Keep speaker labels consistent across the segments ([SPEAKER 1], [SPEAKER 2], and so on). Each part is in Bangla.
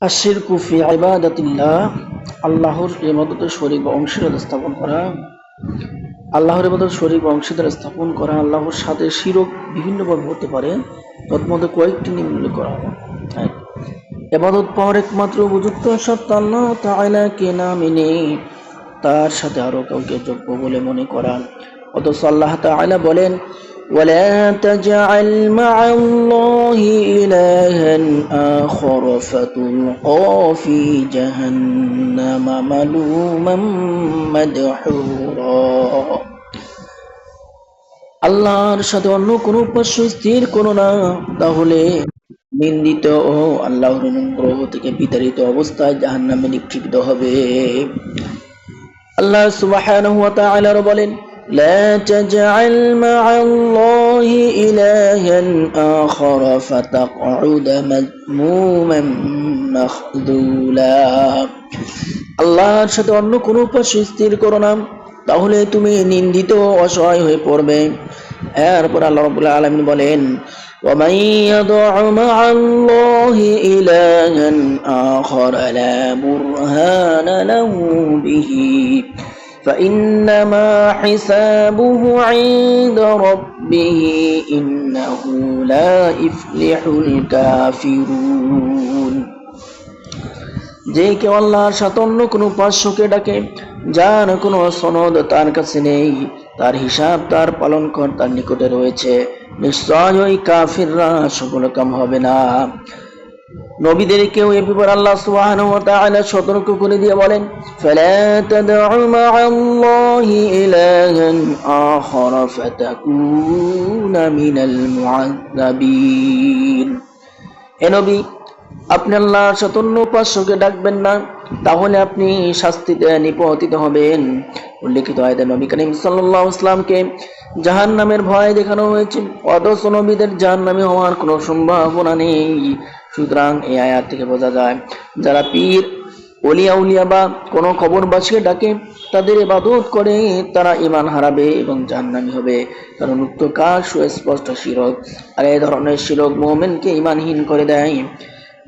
[SPEAKER 1] আশিরকু ফি ইবাদাতিল্লাহ, আল্লাহর ইবাদতে শরীক বা অংশীদার স্থাপন করা। আল্লাহর ইবাদতে শরীক বা অংশীদার স্থাপন করা আল্লাহর সাথে শিরক বিভিন্নভাবে হতে পারে। তন্মধ্যে কয়েকটি নিম্নলিখিত করা হলো। এক, ইবাদত পাওয়ার একমাত্র উপযুক্ত সত্তা আল্লাহ তাআলাকে না মেনে তার সাথে আরো কাউকে যোগ্য বলে মনে করা। অথচ আল্লাহ তাআলা বলেন, ولا تجعل مع الله إلها آخر فتلقى في جهنم ملوما مدحورا। আল্লাহর সাথে অন্য কোন উপাস্য স্থির করো না, তাহলে নিন্দিত ও আল্লাহর অনুগ্রহ থেকে বিতাড়িত অবস্থায় জাহান্নামে নিক্ষিপ্ত হবে। আল্লাহ সুবহানাহু ওয়া তাআলা বলেন, لا تجعل مع الله إلها آخر فتقعد مذموما مخذولا। আল্লাহর সাথে অন্য কোন উপাস্য স্থির করো না, তাহলে তুমি নিন্দিত অসহায় হয়ে পড়বে। এরপর আল্লাহ রাব্বুল আলামিন বলেন, ومن يدع مع الله إلها آخر لا برهان له به فإنما حسابه عند ربه إنه لا يفلح الكافرون। যে কেউ আল্লাহর সাথে অন্য কোনো উপাস্যকে ডাকে যার কোনো সনদ তার কাছে নেই, তার হিসাব তার পালনকর্তার নিকটে রয়েছে, নিশ্চয় ওই কাফিররা সফল কাম হবে না। নবীদেরকেও এ ব্যাপারে আল্লাহ সুবহানাহু ওয়া তাআলা সতর্ক করে দিয়ে বলেন, ফালা তাদউ মা'আল্লাহি ইলাহান আখার ফাতাকুনা মিনাল মুআযযাবিন। হে নবী, আপনি আল্লাহর সাথে অন্য উপাস্যকে ডাকবেন না, তাহলে আপনি শাস্তিতে নিপতিত হবেন। উল্লেখিত আয়াতে নবী করিম সাল্লাল্লাহু আলাইহি ওয়াসাল্লামকে জাহান্নামের ভয় দেখানো হয়েছে, অথচ নবীদের জাহান্নামে হওয়ার কোনো সম্ভাবনা নেই। সুতরাং এই আয়াত থেকে বোঝা যায়, যারা পীর, ওলিয়া উলিয়া বা কোনো কবরবাসীকে ডাকে, তাদের ইবাদত করে, তারা ঈমান হারাবে এবং জাহান্নামী হবে, কারণ উক্ত কাজ সুস্পষ্ট শিরক। আর এই ধরনের শিরক মুমিনকে ঈমানহীন করে দেয়।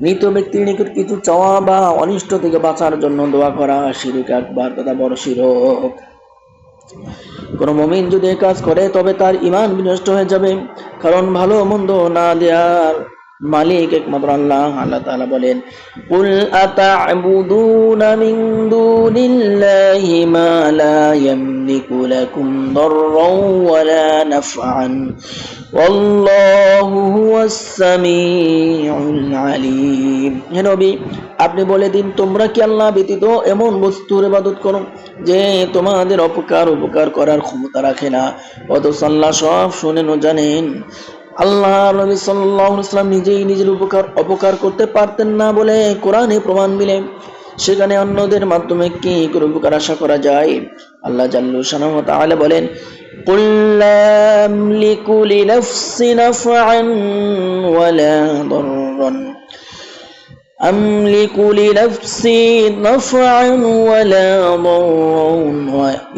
[SPEAKER 1] মৃত ব্যক্তির নিকট কিছু চাওয়া বা অনিষ্ট থেকে বাঁচার জন্য দোয়া করা শিরক আকবার তথা বড় শিরক। কোন মুমিন যদি এই কাজ করে তবে তার ঈমান বিনষ্ট হয়ে যাবে, কারণ ভালো মন্দ না দেওয়ার মালিক একমাত্র আল্লাহ। আল্লাহ তাআলা বলেন, কুল আতা'বুদুনা মিন দুনিল্লাহি মা লা ইয়ামলিকু লাকুম দাররান ওয়ালা নাফআন ওয়াল্লাহু হুয়াস সামিউল আলীম। হে নবী, আপনি বলে দিন, তোমরা কি আল্লাহ ব্যতীত এমন বস্তুর ইবাদত করো যে তোমাদের উপকার করার ক্ষমতা রাখে না, অথচ আল্লাহ সব শুনেন ও জানেন। আল্লাহ নবী সাল্লাল্লাহু আলাইহি ওয়াসাল্লাম নিজেই নিজের অপকার করতে পারতেন না বলে কোরআনে প্রমাণ দিলেন, সেখানে অন্যদের মাধ্যমে কি করে উপকার আশা করা যায়? আল্লাহ জাল্লা শানাহু ওয়া তাআলা বলেন, قل لا أملك لنفسي نفعا ولا ضرا أملك لنفسي نفعا ولا ضرا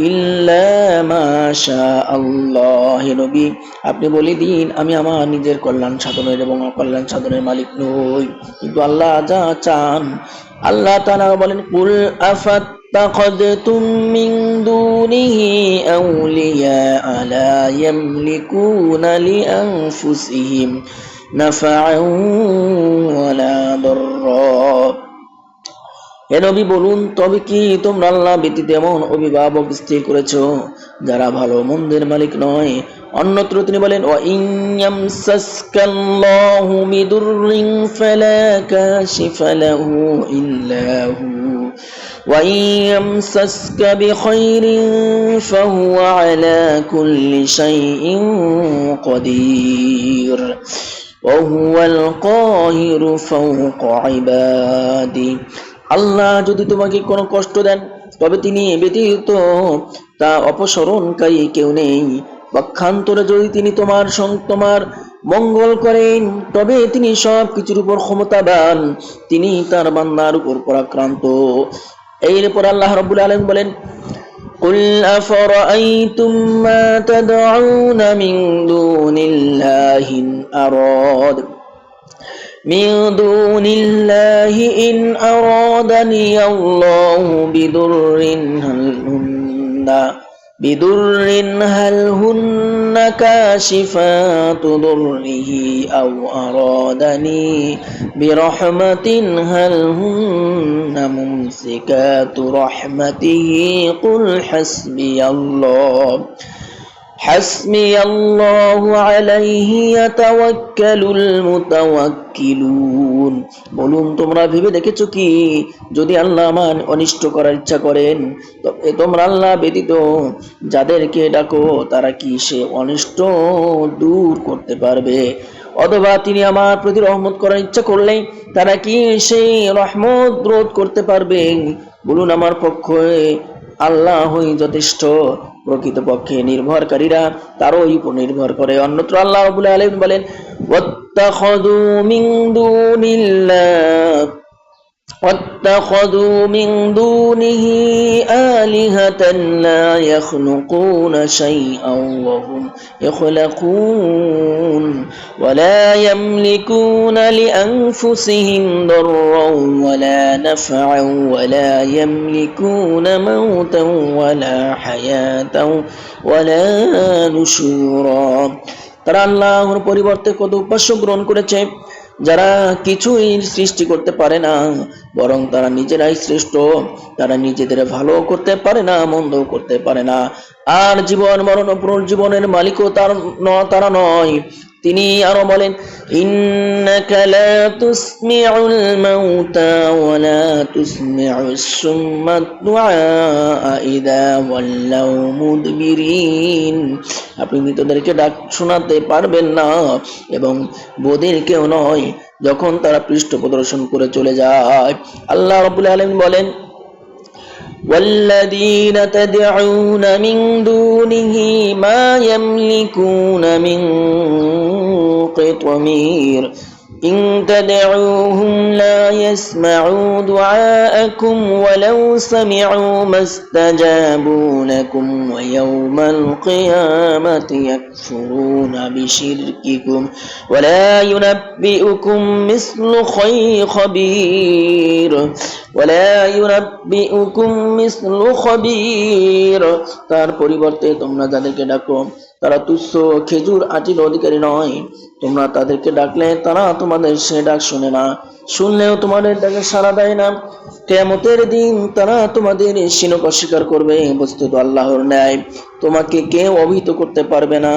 [SPEAKER 1] إلا ما شاء الله। নবী, আপনি বলে দিন, আমি আমার নিজের কল্যাণ সাধনের এবং অকল্যাণ সাধনের মালিক নই, কিন্তু আল্লাহ যা চান। আল্লাহ তাআলা বলেন, কুল আফাত্তাখাযতুম মিন দুনিহি আউলিয়া লা ইয়ামলিকুনা লিআনফুসিহিম নাফআন ওয়ালা দাররা। হে নবী, বলুন, তবে কি তোমরা আল্লাহ ব্যতীত এমন অভিভাবক স্থির করেছো যারা ভালো মন্দের মালিক নয়? অন্যত্র তিনি বলেন, ওয়া ইন ইয়ামসাসকাল্লাহু বিদুররিন ফালা কাশিফা লাহু ইল্লা হু ওয়া ইন ইয়ামসাসকা বিখাইরিন ফাহুয়া আলা কুল্লি শাইইন কাদির ওয়া হুয়াল কাহিরু ফাওকা ইবাদি। আল্লাহ যদি তোমাকে কোনো কষ্ট দেন, তবে তিনি ব্যতীত তা অপসরণকারী কেউ নেই। পক্ষান্তরে যদি তিনি তোমার মঙ্গল করেন, তবে তিনি সব কিছুর উপর ক্ষমতাবান, তিনি তার বান্দার উপর পরাক্রান্ত। এরপর আল্লাহ রাব্বুল আলামিন বলেন, قل أفرأيتم ما تدعون من دون الله إن من دون الله إن أرادني الله بضر هل هن كاشفات ضره أو أرادني برحمة هل هن ممسكات رحمته قل حسبي الله عليه يتوكل المتوكلون। বলুন তোমরা ভেবে দেখেছো কি, যদি আল্লাহ আমার অনিষ্ট করার ইচ্ছা করেন তবে তোমরা আল্লাহ ব্যতীত যাদেরকে ডাকো তারা কি সে অনিষ্ট দূর করতে পারবে? অথবা তিনি আমার প্রতি রহমত করার ইচ্ছা করলে তারা কি সেই রহমত রোধ করতে পারবে? বলুন আমার পক্ষে আল্লাহই যথেষ্ট। প্রকৃতপক্ষে নির্ভরকারীরা তারই উপর নির্ভর করে। অন্যত্র আল্লাহ রাব্বুল আলামিন বলেন, ওয়াত্তাখাযু মিন দুনিহি আলিহাতান লা ইয়াখলুকুনা শাইআন ওয়া হুম ইয়াখলাকুন ওয়া লা ইয়ামলিকুনা লিআনফুসিহিম দাররান ওয়া লা নাফআন ওয়া লা ইয়ামলিকুনা মাউতান ওয়া লা হায়াতান ওয়া লা নুশুরা। তারা আল্লাহর পরিবর্তে কত উপাস্য গ্রহণ করেছে যারা কিছুই সৃষ্টি করতে পারে না, বরং তারা নিজেরাই শ্রেষ্ঠ। তারা নিজেদের ভালো করতে পারে না, মন্দ করতে পারে না, আর জীবন মরণ ও পুনর্জীবনের মালিকও তারা নয়। তিনি আরো বলেন, ইন্নাকা লা তুসমিউল মাউতা ওয়া লা তুসমিউস সুম্মা দুআ ইযা ওয়াল্লাউ মুদবিরিন। আপনি মৃতদেরকে ডাক শোনাতে পারবেন না এবং বধিরকেও নয় যখন তারা পৃষ্ঠ প্রদর্শন করে চলে যায়। আল্লাহ রাব্বুল আলামিন বলেন, والذين تدعون من دونه ما يملكون من قطمير إن تدعوهم لا يسمعوا دعاءكم ولو سمعوا ما استجابوا لكم ويوم القيامة يكفرون بشرككم ولا ينبئكم مثل خبير। তার পরিবর্তে তোমরা যাদেরকে ডাকো তারা তুচ্ছ খেজুর আটির অধিকারী নয়। তোমরা তাদেরকে ডাকলে তারা তোমাদের সে ডাক শুনে না, শুনলেও তোমাদের ডাকে সাড়া দেয় না। কিয়ামতের দিন তারা তোমাদের শিনক অস্বীকার করবে। বস্তুত আল্লাহর ন্যায় তোমাকে কেউ অভিহিত করতে পারবে না।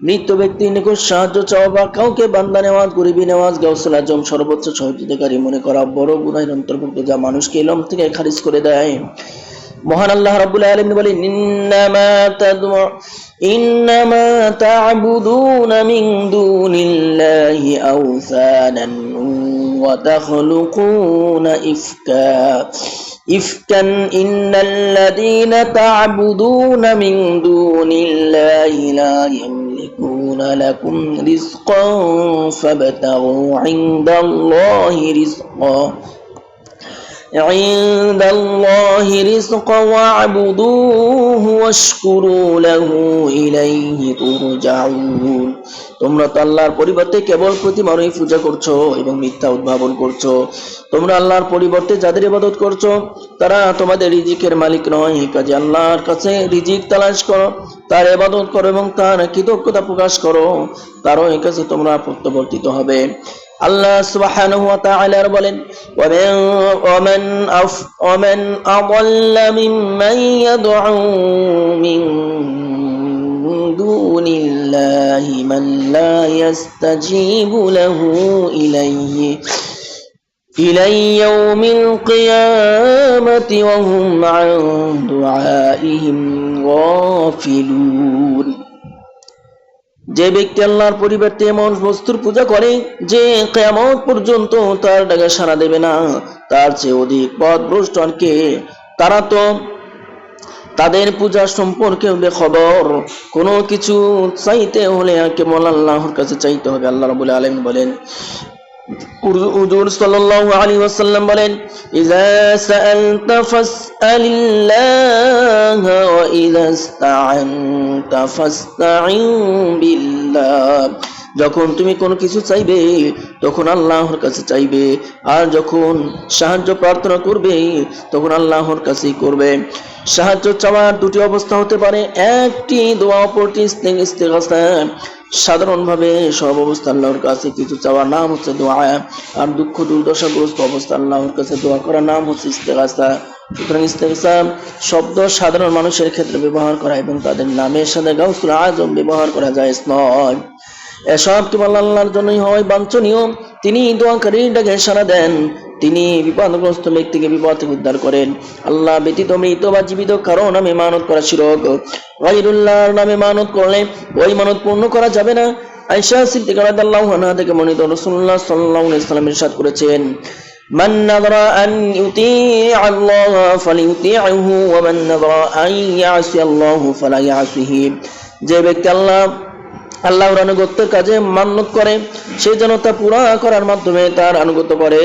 [SPEAKER 1] মৃত ব্যক্তির নিকট সাহায্য চাওয়া বা কাউকে বান্দা নেওয়াজ, গরিবী নেওয়াজ, গাউসুল আজম সর্বোচ্চ সহযোগিতাকারী মনে করা বড় গুনাহের অন্তর্ভুক্ত, যা মানুষকে ইলম থেকে খারিজ করে দেয়। মহান আল্লাহ রাব্বুল আলামিন বলেন, ইন্নামা তা'বুদুনা মিন দুনিল্লাহি আওসানান ওয়া তাখলুকুনা ইফকান ইন্নাল্লাযীনা তা'বুদুনা মিন দুনিল্লাহি লা ইয়ামলিকুনা লাকুম রিজকান ফাবতাগু عند الله رزقا واعبدوه واشكروا له إليه ترجعون। তোমরা তো আল্লাহর পরিবর্তে কেবল প্রতিমারই পূজা করছো এবং মিথ্যা উদ্ভাবন করছো। তোমরা আল্লাহর পরিবর্তে যাদের ইবাদত করছো তারা তোমাদের রিজিকের মালিক নয়। কাজে আল্লাহর কাছে রিজিক তালাশ করো, তার ইবাদত করো এবং তার কৃতজ্ঞতা প্রকাশ করো, তারও এই কাছে তোমরা প্রত্যাবর্তিত হবে। আল্লাহ সুবহানাহু ওয়া তাআলা বলেন, ওয়ামান আযাল্লা মিম্মান ইয়াদউ মিন দুনিল্লাহি মান লা ইস্তাজিবু লাহু ইলাইহি ইয়াউমিল কিয়ামাতি ওয়া হুম আন দুআইহিম গাফিলুন। যে ব্যক্তি আল্লাহর পরিবর্তে এমন বস্তুর পূজা করে যে কিয়ামত পর্যন্ত তার ডাকে সাড়া দেবে না, তার চেয়ে অধিক পথভ্রষ্ট আর কে? তারা তো তাদের পূজা সম্পর্কে বেখবর। কোনো কিছু চাইতে হলে কেবল আল্লাহর কাছে চাইতে হবে। আল্লাহ রাব্বুল আলামিন বলেন, হুজুর সাল্লাল্লাহু আলাইহি ওয়াসাল্লাম বলেন, ইযা সাআলতা ফাসআলিল্লাহ ওয়া ইযা ইসতাআনতা ফাসতাঈন বিল্লাহ। যখন তুমি কোনো কিছু চাইবে তখন আল্লাহর কাছে চাইবে, আর যখন সাহায্য প্রার্থনা করবে তখন আল্লাহর কাছেই করবে। সাহায্য চাওয়ার দুটি অবস্থা হতে পারে, একটি দোয়া, অপরটি ইস্তেগাসা। সাধারণভাবে সব অবস্থা আল্লাহর কাছে কিছু চাওয়ার নাম হচ্ছে দোয়া, আর দুঃখ দুর্দশাগ্রস্ত অবস্থা আল্লাহর কাছে দোয়া করার নাম হচ্ছে ইস্তেগাসা। সুতরাং ইস্তেগফার শব্দ সাধারণ মানুষের ক্ষেত্রে ব্যবহার করা এবং তাদের নামের সাথে গাউসুল আজম ব্যবহার করা যায় নয়। এসব কেবল আল্লাহর জন্যই হয় বাঞ্ছনীয়। তিনি দোয়াকারীর ডাকে সাড়া দেন, তিনি বিপদগ্রস্ত ব্যক্তিকে বিপদ থেকে উদ্ধার করেন। আল্লাহ ব্যতীত মৃত বা জীবিত কারো নামে মানত করা শিরক। গায়রুল্লাহর নামে মানত করলে ওই মানত পূর্ণ করা যাবে না। আয়েশা সিদ্দিকা রাদিয়াল্লাহু আনহা থেকে বর্ণিত, রাসূলুল্লাহ সাল্লাল্লাহু আলাইহি ওয়াসাল্লাম ইরশাদ করেছেন, মান নাযরা আন ইউতিআ আল্লাহ ফালিউতিআহু ওয়া মান নাযরা আন ইয়াসি আল্লাহ ফালা ইয়াসিহি। যে ব্যক্তি আল্লাহর আনুগত্যের কাজে মান্যত করে সে যেন তা পুরা করার মাধ্যমে তার আনুগত্য করে,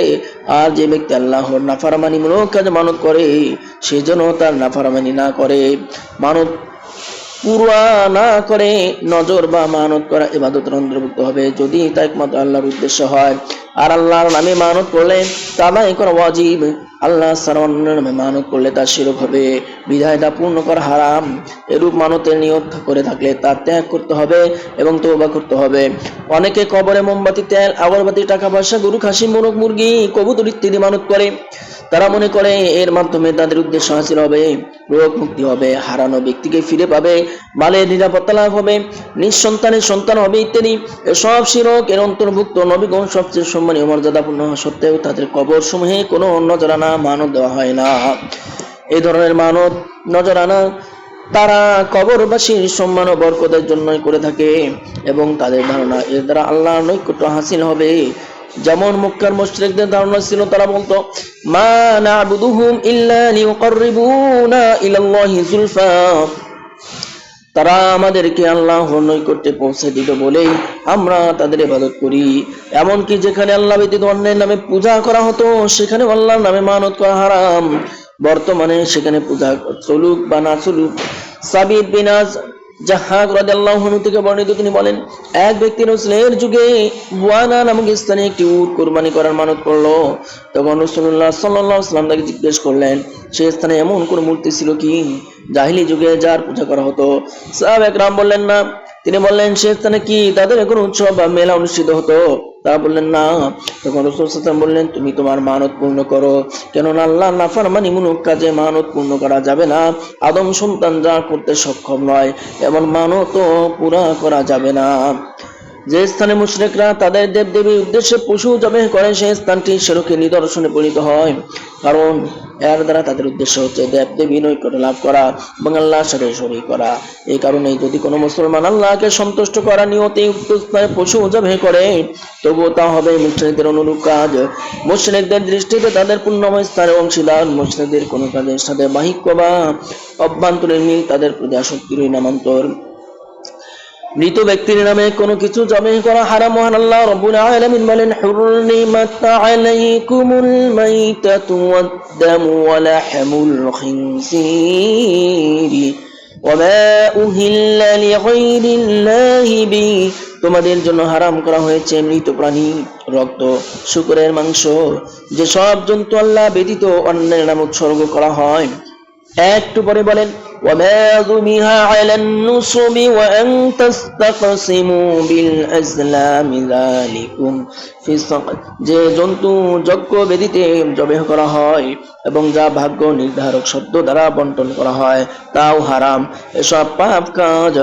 [SPEAKER 1] আর যে ব্যক্তি আল্লাহর নাফরমানিমূলক কাজে মানত করে সে যেন তার নাফরমানি না করে। মানত পুরা না করে নজর বা মানত করা ইবাদতের অন্তর্ভুক্ত হবে যদি তা একমাত্র আল্লাহর উদ্দেশ্য হয়। আর আল্লাহর নামে মানত করলে তা আদায় করা ওয়াজিব। আল্লাহ সারার নামে মানত করলে তা শিরক হবে, বিধায় তা পূর্ণ করা হারাম। এরূপ মানতের নিয়ত করে থাকলে তা ত্যাগ করতে হবে এবং তওবা করতে হবে। অনেকে কবরে মোমবাতি, তেল, আগরবাতি, টাকা পয়সা, গরু, খাসি, মোরগ, মুরগি, কবুতর ইত্যাদি মানত করে। তারা মনে করে এর মাধ্যমে তাদের উদ্দেশ্য হাসিল হবে, রোগ মুক্তি হবে, হারানো ব্যক্তিকে ফিরে পাবে, মালের নিরাপত্তা লাভ হবে, নিঃসন্তানের সন্তান হবে ইত্যাদি। এসব শিরক এর অন্তর্ভুক্ত। নবীগণ সবচেয়ে সম্মানীয় মর্যাদাপূর্ণ সত্ত্বেও তাদের কবর সমূহে কোনো নজরানা মানত দেওয়া হয় না। এই ধরনের মানত নজরানা তারা কবরবাসীর সম্মান ও বরকতের জন্যই করে থাকে এবং তাদের ধারণা এর দ্বারা আল্লাহর নৈকট্য হাসিল হবে। যেমন মক্কার মুশরিকদের ধারণা ছিল, তারা বলতো, মা না'বুদুহুম ইল্লা লিয়ুকাররিবুনা ইলাল্লাহি যুলফা। তারা আমাদেরকে আল্লাহর নৈকট্যে পৌঁছে দিবে বলেই আমরা তাদের ইবাদত করি। এমনকি যেখানে আল্লাহ ব্যতীত অন্যের নামে পূজা করা হতো সেখানে আল্লাহর নামে মানত করা হারাম। বর্তমানে সেখানে পূজা চলুক বা না চলুক। সাবিত বিন জাহাক রাদিয়াল্লাহু আনহু থেকে বর্ণিত, তিনি বলেন, এক ব্যক্তি রাসূলের যুগে বুয়ানা নামক স্থানে একটি উট কুরবানি করার মানত করলো। তখন রাসূলুল্লাহ সাল্লাল্লাহু আলাইহি ওয়াসাল্লাম তাকে জিজ্ঞেস করলেন, সেই স্থানে এমন কোন মূর্তি ছিল কি জাহিলি যুগে যার পূজা করা হতো? সাহাবায়ে কেরাম বললেন না। তিনি বললেন, সে স্থানে কি তাদের কোনো উৎসব বা মেলা অনুষ্ঠিত হতো? তারা বললেন না। তখন রাসূল সাল্লাল্লাহু আলাইহি ওয়াসাল্লাম বললেন, তুমি তোমার মানত পূর্ণ করো, কেননা আল্লাহর নাফরমানিমূলক কাজে মানত পূর্ণ করা যাবে না। আদম সন্তান যা করতে সক্ষম নয় এমন মানতও পুরা করা যাবে না। যে স্থানে মুশরিকরা তাদের দেবদেবীর উদ্দেশ্যে পশু জবাই করে সেই স্থানটি শিরকের নিদর্শনে পরিণত হয়, কারণ এর দ্বারা তাদের উদ্দেশ্য হচ্ছে দেবদেবী নৈকট্য লাভ করা এবং আল্লাহর সাথে শরীক করা। এই কারণে যদি কোনো মুসলমান আল্লাহকে সন্তুষ্ট করার নিয়তে উক্ত স্থানে পশু জবাই করে তবুও তা হবে মুশরিকদের অনুরূপ কাজ। মুশরিকদের দৃষ্টিতে তাদের পুণ্যময় স্থানে অংশীদার। মুশরিকদের কোনো কাজের সাথে বাহিক্য বা অভ্যন্তরীণ মিল তাদের প্রতি আসক্তিরই নামান্তর। মৃত ব্যক্তির নামে কোনো কিছু জবাই করা হারাম। মহান আল্লাহ রাব্বুল আলামিন বলেন, হুররিমাত আলাইকুমুল মাইতাতু ওয়াদ-দামু ওয়া লাহমুল খিনসিরি ওয়া মা উহিল্লা লিগাইরিল্লাহি বিহি। তোমাদের জন্য হারাম করা হয়েছে মৃত প্রাণী, রক্ত, শূকরের মাংস, যে সব জন্তু আল্লাহ ব্যতীত অন্যের নামে উৎসর্গ করা হয়। একটু পরে বলেন, وما ذبح على النصب وأن تستقسموا بالأزلام ذلكم فسق। যে জন্তু যজ্ঞ বেদিতে জবাই করা হয় এবং যা ভাগ্য নির্ধারক শব্দ দ্বারা বন্টন করা হয় তাও হারাম। এসব পাপ কাজ।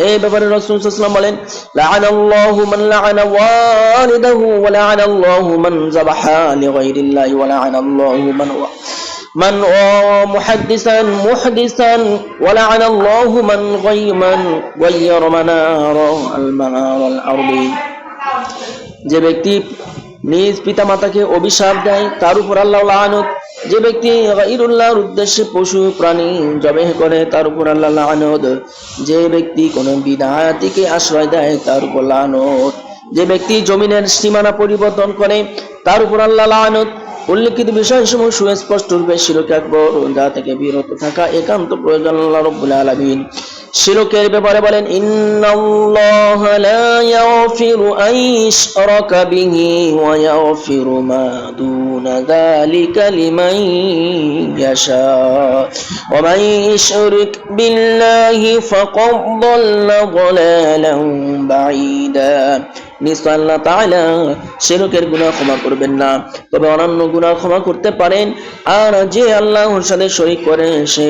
[SPEAKER 1] এই ব্যাপারে রাসূল সাল্লাল্লাহু আলাইহি ওয়াসাল্লাম বলেন, লা'নাল্লাহু মান লা'ানা ওয়ালিদাহু ওয়া লা'নাল্লাহু মান যাবাহা লিগাইরিল্লাহি ওয়া লা'নাল্লাহু من محدثا ولعن الله من غير منار الأرض। যে ব্যক্তি নিজ পিতা মাতাকে অভিশাপ দেয় তার উপর আল্লাহ লানত। যে ব্যক্তি গায়রুল্লাহর উদ্দেশ্যে পশু প্রাণী জবাই করে তার উপর আল্লাহ লানত। যে ব্যক্তি কোন বিদআতকে আশ্রয় দেয় তার উপর লানত। যে ব্যক্তি জমিনের সীমানা পরিবর্তন করে তার উপর আল্লাহ লানত। উল্লেখিত বিষয়সমূহ সুস্পষ্ট রূপে শিরক আকবর, যা থেকে বিরত থাকা একান্ত প্রয়োজন। আল্লাহ রাব্বুল আলামিন শিরকের ব্যাপারে বলেন, ইন্নাল্লাহা লা ইয়াগফিরু আন ইউশরাকা বিহি ওয়া ইয়াগফিরু মা দুনা যালিকা লিমান ইয়াশা ওয়া মান ইউশরিক বিল্লাহি ফাকাদ দাল্লা দালালান বাঈদা। নিশ্চয় আল্লাহ তাআলা শিরকের গুনাহ ক্ষমা করবেন না, তবে অন্যান্য গুনাহ ক্ষমা করতে পারেন। আর যে আল্লাহর সাথে শরীক করে সে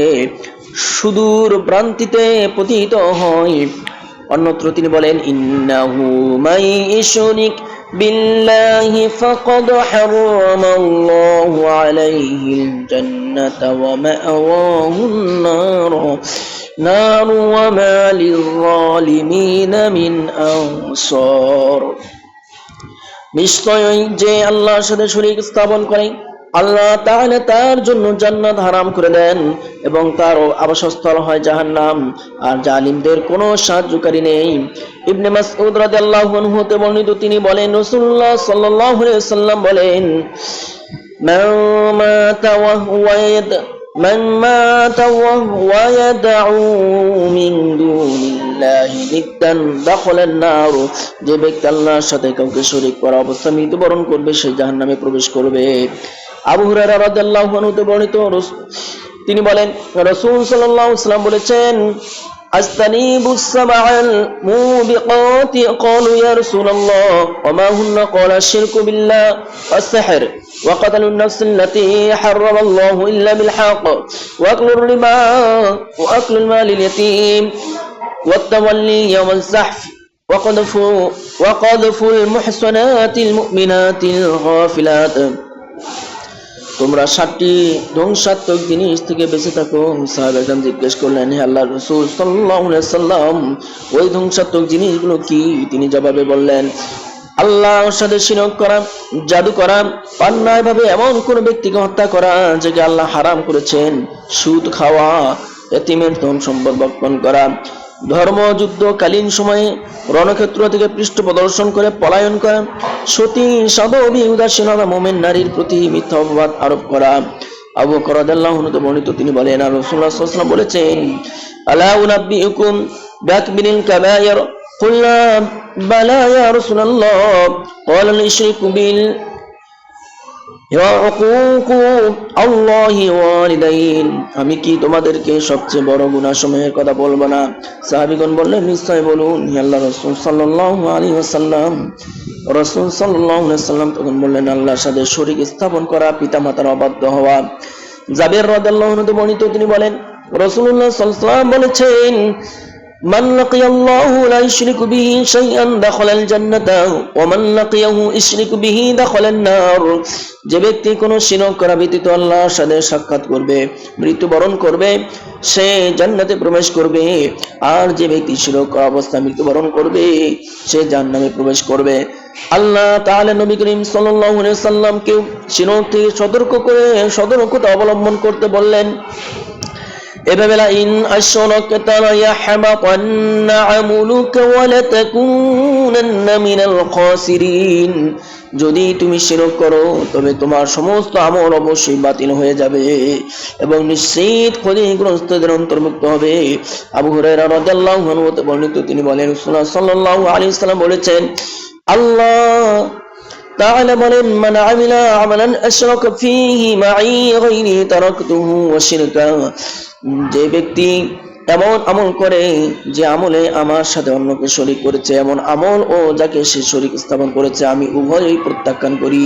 [SPEAKER 1] সুদূর ভ্রান্তিতে পতিত হয়। অন্যত্র তিনি বলেন, ইন্নাহু মান ইউশরিক বিল্লাহি ফাকাদ হারামাল্লাহু আলাইহিল জান্নাতা ওয়া মা'ওয়াহুন নার ওয়া মা লিয-যালিমিনা মিন আনসার। নিশ্চয়ই যে আল্লাহর সাথে শরীক স্থাপন করে আল্লাহ তাআলা তার জন্য জান্নাত হারাম করে দেন এবং তার আবাসস্থল হয় জাহান্নাম, আর জালিমদের কোনো সাহায্যকারী নেই। ইবনে মাসউদ রাদিয়াল্লাহু আনহু হতে বর্ণিত, তিনি বলেন, রাসূলুল্লাহ সাল্লাল্লাহু আলাইহি ওয়াসাল্লাম বলেন, মান মাতা ওয়া ইয়াদউ মিন দুনিল্লাহি নিদ্দান দাখালান নার। যে ব্যক্তি আল্লাহর সাথে কাউকে শরীক করা অবস্থায় মৃত্যুবরণ করবে সে জাহান্নামে প্রবেশ করবে। আবু হুরায়রা রাদিয়াল্লাহু আনহু হতে বর্ণিত, তিনি বলেন, রাসূল সাল্লাল্লাহু আলাইহি ওয়াসাল্লাম বলেছেন, আস্তানিবুস সাবআল মুবিকাতি। ক্বালু ইয়া রাসূলুল্লাহ ওয়া মা হুন্না? ক্বালা আশ-শিরকু বিল্লাহ ওয়াস-সিহর ওয়া কাতলুন নাফস আল্লাতী হারামাল্লাহু ইল্লা বিল হক ওয়া আকলুর রিবা ওয়া আকলুল মালিল ইয়াতীম ওয়া তাওয়াল্লি ইয়াওমাজ যাহফ ওয়া কদফুল মুহসানাতিল মুমিনাতিল গাফিলাত। তোমরা 7টি ধ্বংসাত্মক জিনিস থেকে বেঁচে থাকো। সাহাবাগণ জিজ্ঞেস করলেন, হে আল্লাহর রাসূল সাল্লাল্লাহু আলাইহি ওয়াসাল্লাম, ওই ধ্বংসাত্মক জিনিসগুলো কি? তিনি জবাবে বললেন, আল্লাহর সাথে শিরক করা, জাদু করা, অন্যায়ভাবে এমন কোন ব্যক্তিকে হত্যা করা যাকে আল্লাহ হারাম করেছেন, সুদ খাওয়া, এতিমের ধন সম্পদ ভক্ষণ করা, ধর্মযুদ্ধকালীন সময়ে রণক্ষেত্র থেকে পৃষ্ঠ প্রদর্শন করে পলায়ন করা, সতী সাধবী উদাসীনতা, মুমিন নারীর প্রতি মিথ্যা অপবাদ আরোপ করা। আবু বকর রাদিয়াল্লাহু আনহু বর্ণিত, তিনি বলেন, আর রাসূলুল্লাহ সাল্লাল্লাহু আলাইহি ওয়াসাল্লাম বলেছেন, আলা উনাব্বিউকুম বিআকবারিল কাবায়ের? কুলনা বালা ইয়া রাসূলুল্লাহ। ক্বালা আল-ইশরিকু বিল আমি কি তোমাদেরকে সবচেয়ে বড় গুনাহ সমূহের কথা বলবো না? সাহাবীগণ বললেন, নিশ্চয় বলুন হে আল্লাহর রাসূল সাল্লাল্লাহু আলাইহি ওয়াসাল্লাম। রাসূল সাল্লাল্লাহু আলাইহি ওয়াসাল্লাম তখন বললেন, আল্লাহর সাথে শরীক স্থাপন করা, পিতামাতার অবাধ্য হওয়া। জাবের রাদিয়াল্লাহু আনহু বর্ণিত, তিনি বলেন, রাসূলুল্লাহ সাল্লাল্লাহু আলাইহি ওয়াসাল্লাম বলেছেন, মান লাকিয়াল্লাহু লা ইশরিকু বিহি শাইআন দাখালাল জান্নাতা ওয়া মান লাকিয়াহু ইশরিকু বিহি দাখালান নার। যে ব্যক্তি কোনো শিরক করা ব্যতীত আল্লাহর সাথে সাক্ষাৎ করবে, মৃত্যুবরণ করবে, সে জান্নাতে প্রবেশ করবে। আর যে ব্যক্তি শিরক করা অবস্থায় মৃত্যুবরণ করবে সে জাহান্নামে প্রবেশ করবে। আল্লাহ তাআলা নবী করিম সাল্লাল্লাহু আলাইহি ওয়াসাল্লামকে শিরক থেকে সতর্কতা অবলম্বন করতে বললেন। এভাবে ইন আশরাকতা ইয়াহবাতান্না আমলুকা ওয়া লাতাকুনান্না মিনাল খাসিরিন। যদি তুমি শিরক করো তবে তোমার সমস্ত আমল অবশ্যই বাতিল হয়ে যাবে এবং নিশ্চিত ক্ষতিগ্রস্তদের অন্তর্ভুক্ত হবে। আবু হুরায়রা রাদিয়াল্লাহু আনহু হতে বর্ণিত, তিনি বলেন, রাসূলুল্লাহ সাল্লাল্লাহু আলাইহি ওয়াসাল্লাম বলেছেন, আল্লাহ তাআলা বলেন, মান আমিলা আমালান আশরাকা ফীহি মা'i গায়রি তারাকতুহু ওয়া শিরকা। যে ব্যক্তি এমন আমল করে যে আমলে আমার সাথে অন্যকে শরীক করেছে, এমন আমল ও যাকে সে শরীক স্থাপন করেছে, আমি উভয়ই প্রত্যাখ্যান করি।